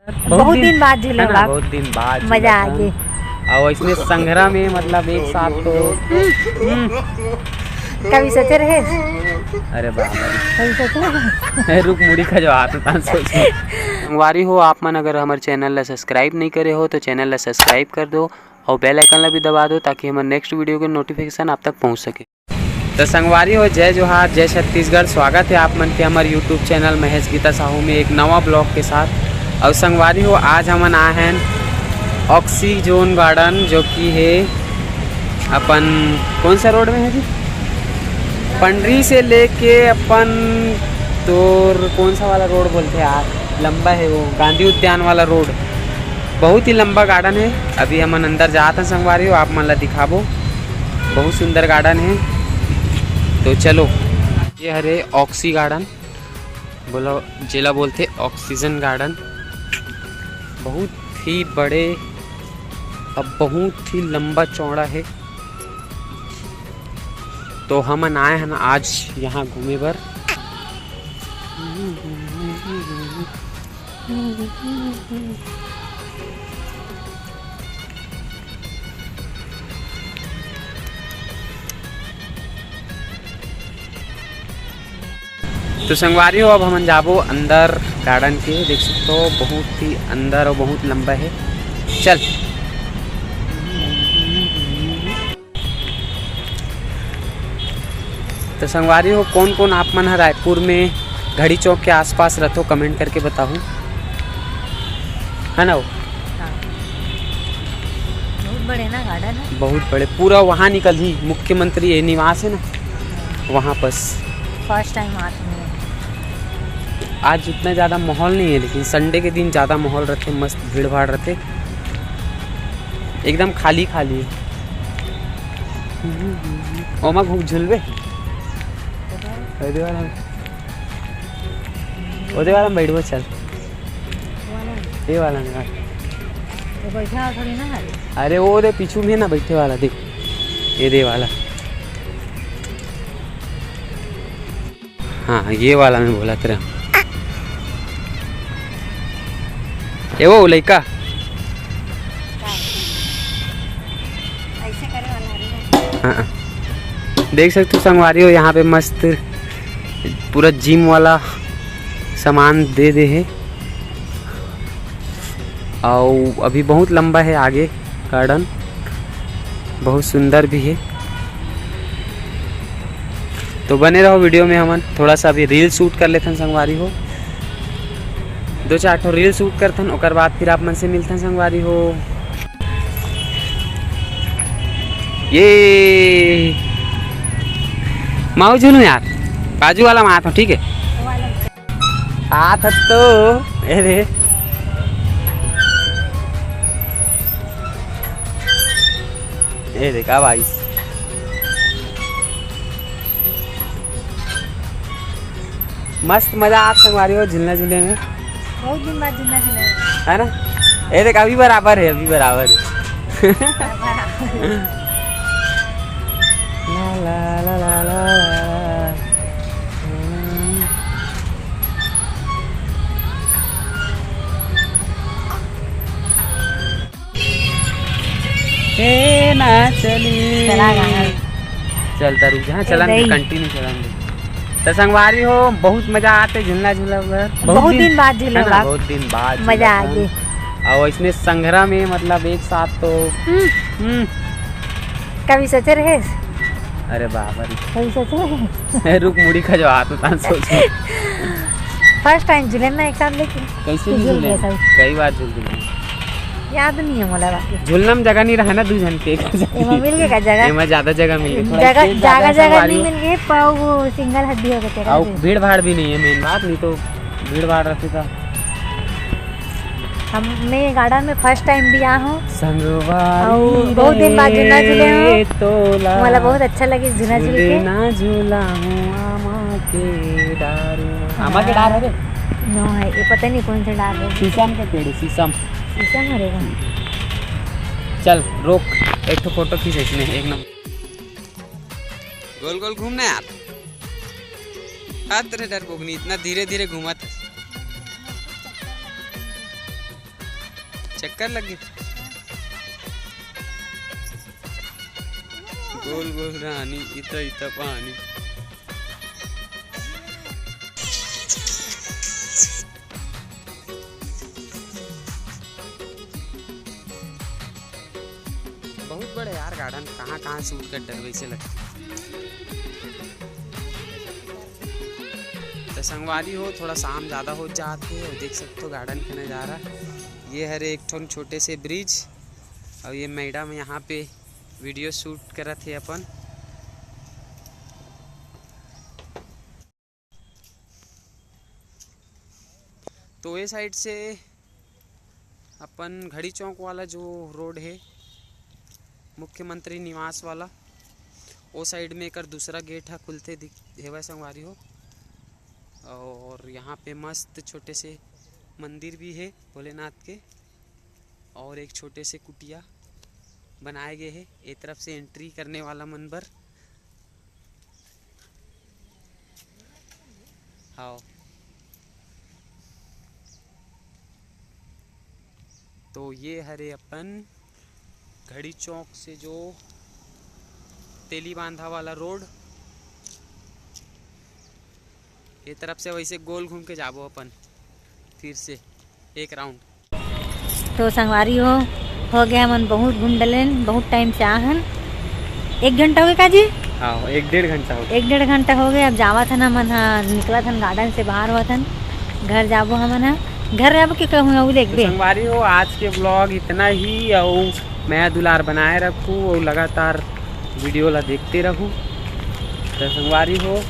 बहुत दिन बाद झूले, बहुत दिन बाद मजा आ गई। और इसमें संघरा में मतलब एक साथ तो कभी सोचे रहे? अरे बाबा कभी सोचे रहे? रुक मुड़ी का जो हाथ उतार सोच संगवारी हो आप मन अगर हमारे चैनल ला सब्सक्राइब नहीं करे हो तो चैनल ला सब्सक्राइब कर दो और बेल आइकन ला भी दबा दो ताकि हमारे नेक्स्ट वीडियो के नोटिफिकेशन आप तक पहुंच सके। तो संगवारी हो जय जोहार जय छत्तीसगढ़, स्वागत है आप मन के हमारे यूट्यूब चैनल महेश गीता साहू में एक नवा ब्लॉग के साथ। और संगवारी हो आज हम आए हैं ऑक्सीजोन गार्डन जो कि है अपन कौन सा रोड में है जी, पंडरी से लेके अपन तो कौन सा वाला रोड बोलते हैं यार, लंबा है वो गांधी उद्यान वाला रोड, बहुत ही लंबा गार्डन है। अभी हम अंदर जाते हैं संगवारी हो आप मन ला दिखाबो, बहुत सुंदर गार्डन है। तो चलो ये हरे ऑक्सी गार्डन बोलो जिला बोलते ऑक्सीजन गार्डन, बहुत ही बड़े अब बहुत ही लंबा चौड़ा है। तो हम आए हैं आज यहाँ घूमे पर। तो संगवारी हो अब हम जाबो अंदर गार्डन के, देख सकते हो बहुत ही अंदर और बहुत लंबा है। चल तो संगवारी हो कौन कौन आप मन है रायपुर में घड़ी चौक के आसपास रहते हो कमेंट करके बताओ, है ना? वो बहुत बड़े ना गार्डन है, बहुत बड़े, पूरा वहाँ निकल ही मुख्यमंत्री निवास है ना वहाँ बस। फर्स्ट टाइम आते हैं। आज उतना ज़्यादा माहौल नहीं है लेकिन संडे के दिन ज़्यादा माहौल रहते, मस्त भीड़ भाड़ रहते, एकदम खाली खाली है। ओमा घूम झुलबे ओदे वाला में बैठबो, चल ये वाला में बैठा थोड़ी ना है। अरे वो दे पीछू में ना बैठे वाला, देख ये दे वाला, हाँ ये वाला में बोला तेरा ये वो लड़का ऐसे करे वाला है। हाँ देख सकते हो संगवारी हो यहाँ पे मस्त पूरा जिम वाला सामान दे दे है। और अभी बहुत लंबा है आगे गार्डन, बहुत सुंदर भी है। तो बने रहो वीडियो में, हम थोड़ा सा अभी रील शूट कर लेते हैं संगवारी हो, 2-4 ठो रील शूट करते हैं, और बाद फिर आप मन से मिलते हैं संगवारी हो। ये माओ झूलू यार, बाजू वाला माथ हो ठीक है, हाथ तो अरे ये देखा भाई, मस्त मजा आप संगवारी हो झूलना झूले में, बहुत दिन बाद झूलना झूले है ना? ये देख अभी बराबर है, अभी बराबर है। ला ला ला ला ला। ए ना चली चला गाना चलता रुक जा, चला कंटिन्यू चलाएंगे। तो संगवारी हो बहुत मजा आते झूलना झूला पर, बहुत दिन बाद झूले, बहुत दिन बाद मजा आ गई। और इसमें संघरा में मतलब एक साथ तो कभी सोचे रहे? अरे बाबा कभी सोचे रहे? रुक मुड़ी का जो हाथ उतार सोच फर्स्ट टाइम झूले ना एक साथ, लेकिन कैसे झूले कई बार झूल याद नहीं है मोला, बाकी झूलना में जगह नहीं रहा ना दू जन के एमा मिल गए का जगह, एमा ज्यादा जगह मिल गई, जगह नहीं मिल गई, पाव वो सिंगल हड्डी हो गए। और भीड़ भाड़ भी नहीं है मेन बात, नहीं तो भीड़ भाड़ रहती था। हमने गार्डन में फर्स्ट टाइम भी आया हूँ, संगवारी बहुत दिन बाद झूला झूले हूँ, तोला मोला बहुत अच्छा लगे झूला झूल के। ना झूला हूँ आमा के डार है रे, नो है ये पता नहीं कौन सा डाल है, शीशम का पेड़, शीशम शीशम मरेगा। चल रोक एक तो फोटो खींच इसमें एक नंबर, गोल गोल घूमना यार, तेरे डर पोगनी इतना धीरे धीरे घूमा था। चक्कर लगे गोल गोल रानी इतना इतना पानी। बहुत बड़े यार गार्डन, कहाँ कहाँ शूट कर डर वैसे लगते। तो संगवारी हो थोड़ा शाम ज़्यादा हो जाते और देख सकते हो गार्डन का नज़ारा। ये हर एक ठोन छोटे से ब्रिज और ये मैडम यहाँ पे वीडियो शूट करत थे अपन। तो ये साइड से अपन घड़ी चौक वाला जो रोड है मुख्यमंत्री निवास वाला, वो साइड में एक दूसरा गेट है खुलते हेवा संगवारी हो। और यहाँ पे मस्त छोटे से मंदिर भी है भोलेनाथ के और एक छोटे से कुटिया बनाए गए हैं। एक तरफ से एंट्री करने वाला मंदिर। हाँ तो ये हरे अपन घड़ी चौक से जो तेली बांधा वाला रोड, ये तरफ से वैसे गोल घूम के जाबो अपन फिर से एक राउंड। तो संगवारी हो गया मन बहुत घूम डलेन, बहुत टाइम से आहन। 1 घंटा हो गया काजी? हाँ 1-1.5 घंटा हो गया। 1-1.5 घंटा हो गया। अब जावा था ना मन, निकला था गार्डन से बाहर हुआ था, घर जाबो हमन। घर अब के कहूँ देख तो संगवारी हो आज के ब्लॉग इतना ही। और मैं दुलार बनाए रखूँ और लगातार वीडियो ला देखते रहूँ। तो संगवारी हो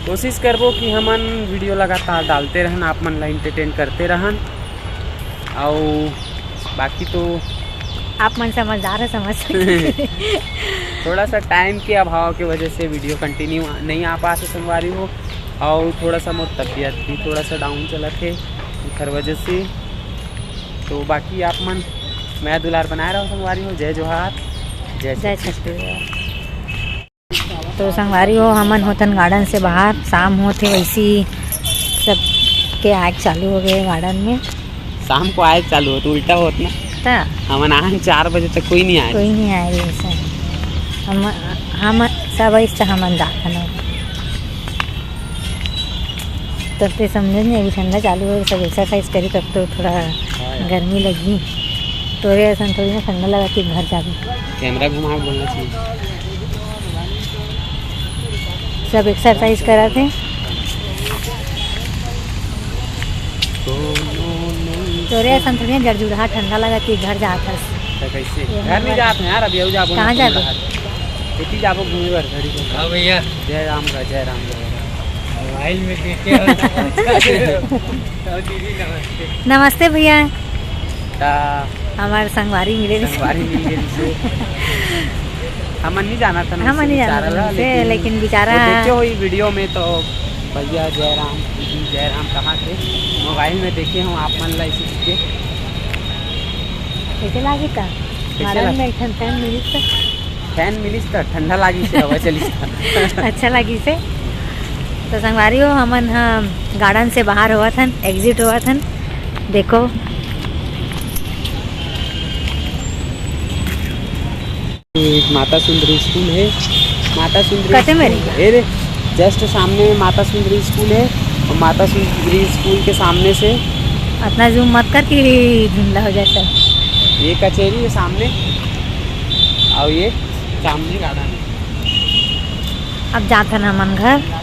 कोशिश करबो कि हमन वीडियो लगातार डालते रहन, आप मन ला एंटरटेन करते रहन। और बाकी तो आप मन समझदार है, समझ थोड़ा सा टाइम के अभाव की वजह से वीडियो कंटिन्यू नहीं आ पाते संगवारी हो। और थोड़ा सा मोर तबीयत भी थोड़ा सा डाउन चला थे हर वजह से। तो बाकी आप मन मैं दुलार बनाए रहा हूँ संगवारी हो। जय जोहार, जय छत्तीसगढ़। तो संगवारी हो हमन होतन गार्डन से बाहर, शाम होते वैसी सब के आग चालू हो गए गार्डन में। शाम को आए चालू हो तो उल्टा होत ना, हमन आए 4 बजे तक कोई नहीं आए वैसे। हम सब ऐसे हमन जाते तब तो समझे नहीं, अभी ठंडा चालू हो सब एक्सरसाइज करी तब तो थोड़ा गर्मी लगी। तो ऐसा थोड़ी ना ठंडा लगा कि घर जाके कैमरा घुमा बोलना चाहिए। सब एक्सरसाइज करा थे तो ऐसा थोड़ी जड़जुड़ा ठंडा लगा कि घर जाता। कैसे घर नहीं जाते हैं यार, अभी जाबो कहाँ जाबो? खेती जाबो घूमे बर घड़ी को। हाँ भैया जय राम का जय राम का। मोबाइल में देखे नमस्ते भैया। हमारे संगवारी मिले हमन नहीं जाना था, हमन नहीं जाना लेकिन बेचारा देखे हो वीडियो में तो भैया जय राम दीदी जय राम कहाँ थे, मोबाइल में देखे हूँ आप मन ला इसी के कैसे लागी था में फैन मिलिस तो ठंडा लागी से हवा चलिस अच्छा लगी से। तो संगवारी हो हमन गार्डन से बाहर हुआ था, एग्जिट हुआ था। देखो एक माता सुंदरी स्कूल है, माता सुंदरी जस्ट सामने माता सुंदरी स्कूल है। और माता सुंदरी स्कूल के सामने से अपना जूम मत कर कि धुंधला हो जाए। ये कचहरी है सामने और ये सामने गार्डन है। अब जाता ना मन घर।